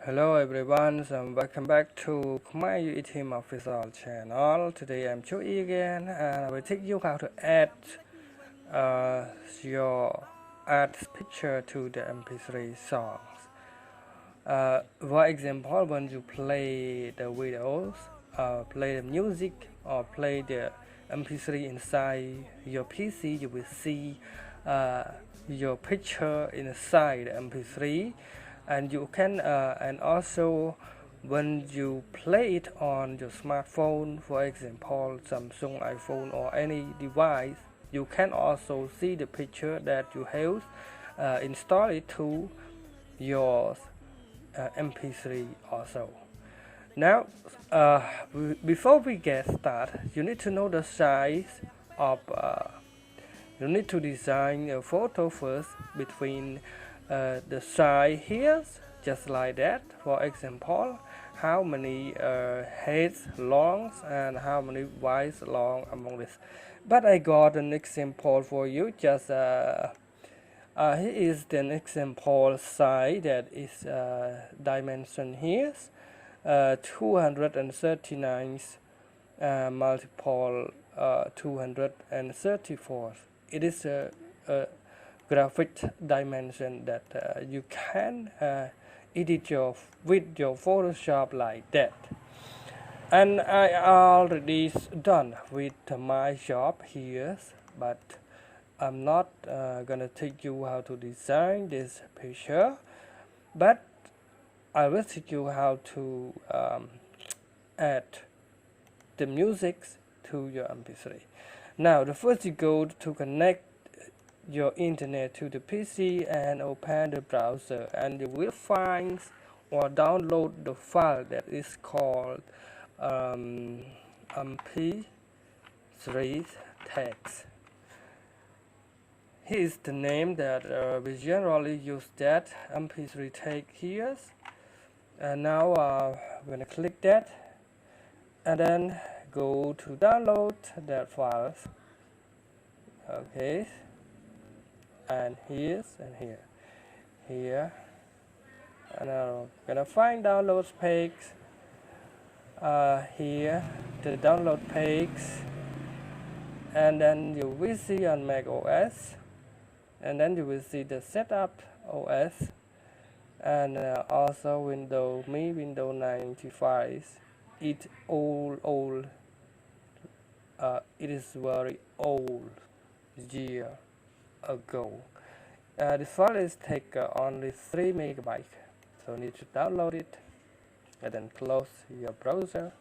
Hello everyone, so welcome back to Khmerue Teams Official Channel. Today I'm CHHUOY again, and I will teach you how to add your picture to the MP3 songs. For example, when you play the videos, play the music, or play the MP3 inside your PC, you will see your picture inside the MP3. And you can and also when you play it on your smartphone, for example Samsung, iPhone, or any device, you can also see the picture that you have installed it to your MP3 also. Now before we get started, you need to know the size of you need to design a photo first between the side here, just like that. For example, how many heads long and how many wides long among this. But I got an example for you. Just here is an example side that is dimension here, 239 multiple 234. It is a graphic dimension that you can edit with your Photoshop like that. And I already done with my job here, but I'm not gonna teach you how to design this picture, but I will teach you how to add the music to your MP3. Now the first you go to connect your internet to the PC and open the browser, and you will find or download the file that is called MP3 Tags. Here is the name that we generally use, that MP3 tag here. And now I'm gonna click that and then go to download that files. Okay, and here and here, and I'm gonna find downloads page. Here the download page, and then you will see on Mac OS, and then you will see the setup OS, and also Windows 95. It's old. It is very old year ago. The file is take only 3 MB, so you need to download it and then close your browser.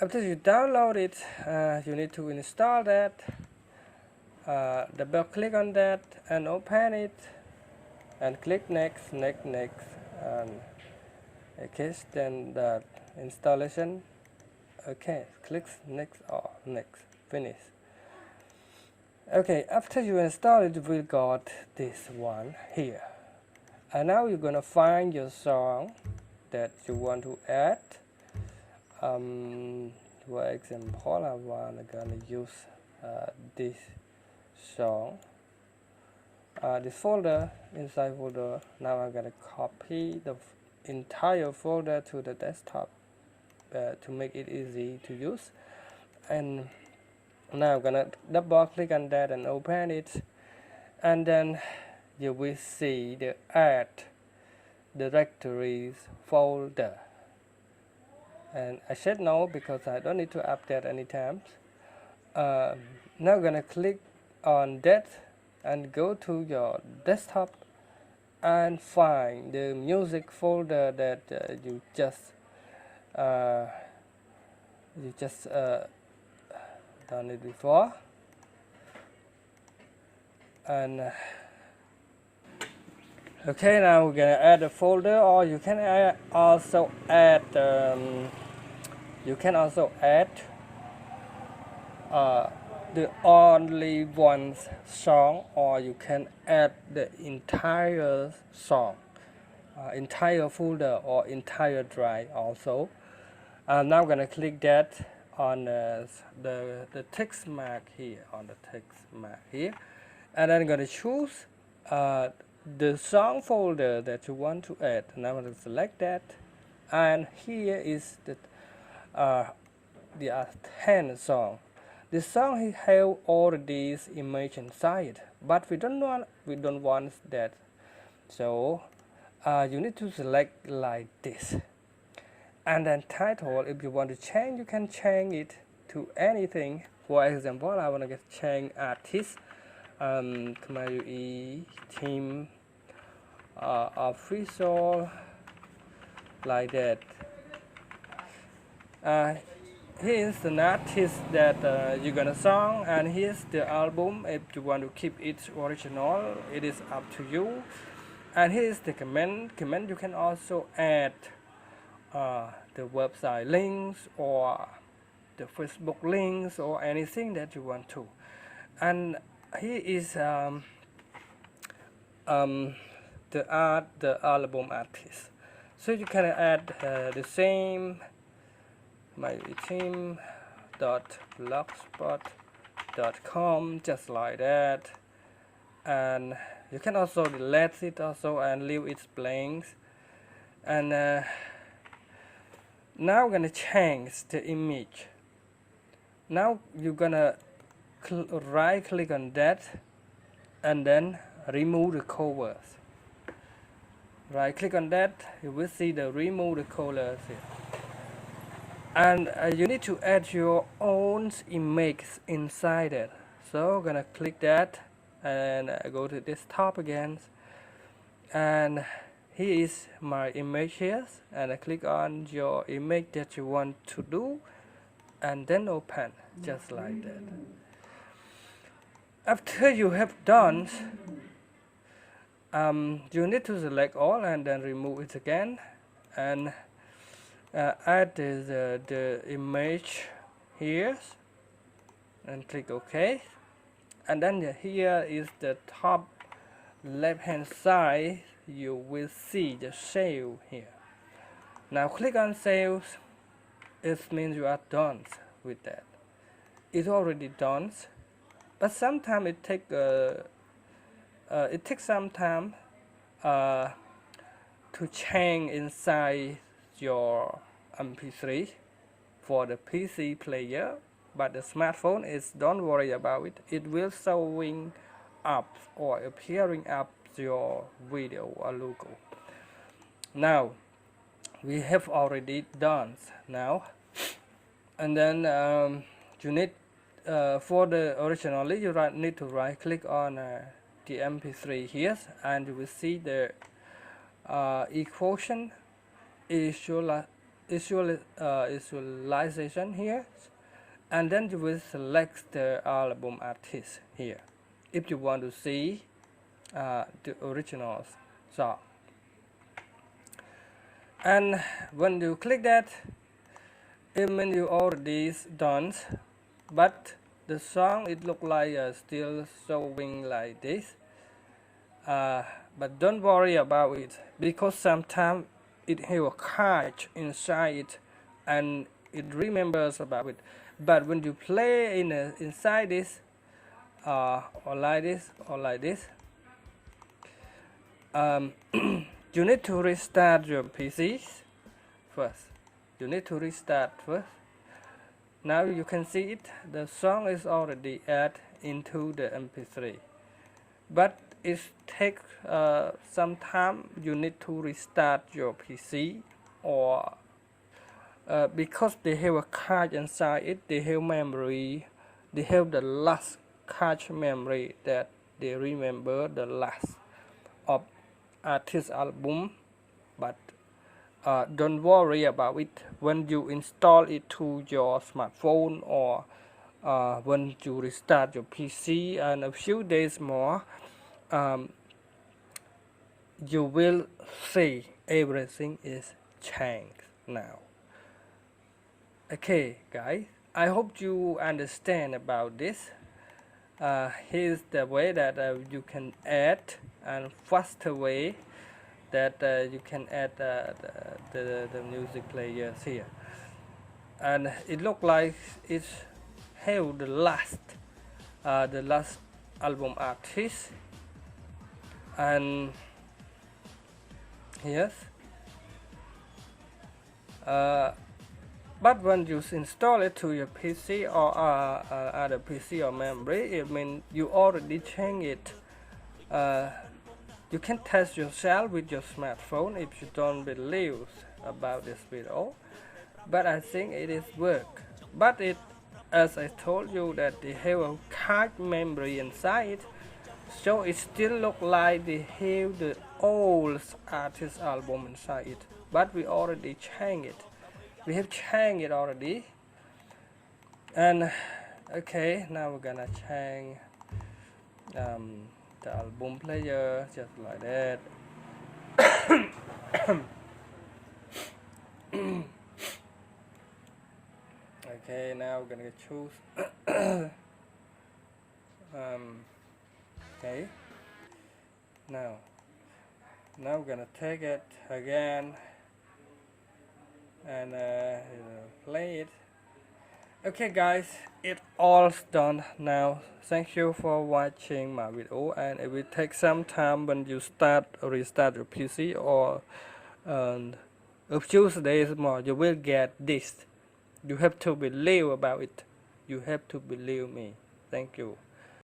After you download it, you need to install that. Double click on that and open it, and click next, and okay, then the installation. Okay, click next or next, finish. Okay, after you install it, we got this one here, and now you're gonna find your song that you want to add. For example, I'm gonna use this song, this folder, inside folder. Now I'm gonna copy the entire folder to the desktop to make it easy to use. And now I'm gonna double click on that and open it, and then you will see the add directories folder. And I said no because I don't need to update anytime. Now I'm gonna click on that and go to your desktop and find the music folder that you just done it before. And okay, now we're gonna add a folder, or you can also add the only one song, or you can add the entire song, entire folder or entire drive also. Now I'm gonna click that on the text mark here, and then I'm gonna choose the song folder that you want to add. Now I'm going to select that, and here is the 10 song. This song have all these images inside, but we don't want that. So you need to select like this, and then title. If you want to change, you can change it to anything. For example, I want to change artist, Khmerue Teams Official, like that. Here's an artist that you're gonna song, and here's the album. If you want to keep it original, it is up to you. And here's the comment. You can also add the website links or the Facebook links or anything that you want to. And here is the album artist. So you can add the same khmerueteams.blogspot.com, just like that. And you can also delete it also and leave it blank. And now we're gonna change the image. Now you're gonna right click on that and then remove the covers. Right click on that, you will see the remove the colors here. And you need to add your own image inside it. So I'm gonna click that and go to desktop again, and here is my image here, and I click on your image that you want to do and then open, just like that. After you have done, you need to select all and then remove it again, and add the image here and click OK. And then here is the top left hand side, you will see the save here. Now click on save. It means you are done with that. It's already done, but sometimes it takes some time to change inside your MP3 for the PC player, but the smartphone is, don't worry about it. It will showing up or appearing up your video or logo. Now we have already done now, and then you need for the originally you need to right click on the MP3 here, and you will see the equation visualization here, and then you will select the album artist here if you want to see the original song. And when you click that, it means you already done, but the song it look like still showing like this. But don't worry about it, because sometimes it have a catch inside it and it remembers about it. But when you play inside this or like this or like this, you need to restart your PC first. You need to restart first. Now you can see it, the song is already added into the MP3, but it takes some time. You need to restart your PC, or because they have a card inside it, they have memory, they have the last cache memory that they remember the last of artist album. But don't worry about it. When you install it to your smartphone, or when you restart your PC and a few days more, you will see everything is changed now. Okay guys, I hope you understand about this. Here's the way that you can add, and faster way that you can add the music players here. And it looks like it's have the last album artist, and yes, but when you install it to your PC or other PC or memory, it means you already change it. You can test yourself with your smartphone if you don't believe about this video, but I think it is work. But it, as I told you, that they have a card memory inside, so it still look like they have the old artist album inside it. But we already changed it. We have changed it already. And okay, now we're gonna change the album player just like that. Okay, now we're gonna choose okay, now we're gonna take it again and play it. Okay guys, it all's done now. Thank you for watching my video, and it will take some time when you restart your PC, or a few days more you will get this. You have to believe about it. You have to believe me. Thank you.